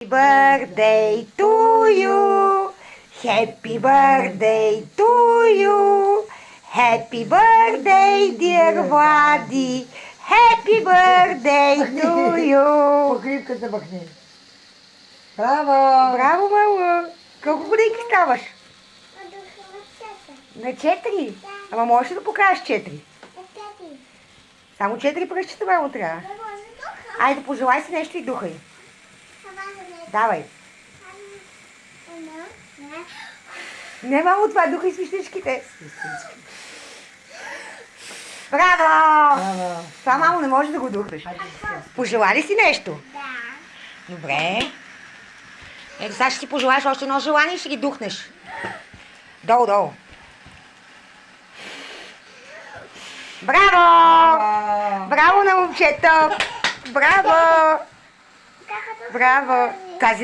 Birthday to you. Happy birthday to you. Happy birthday, dear Влади. Happy birthday to you. Покривката махни. Браво! Браво, мамо. Колко годинки ставаш? На 4? Ама можеш ли да покажеш 4? Само 4 пръщите, мамо, трябва. Айде, пожелай си нещо и духай. Давай. Не, мамо, това духай свещичките. Браво! Браво! Това, мамо, не може да го духнеш. Пожела ли си нещо? Да. Добре. Ето сега ще си пожелаеш още едно желание и ще ги духнеш. Долу, долу. Браво! Браво на момчето! Браво! Браво!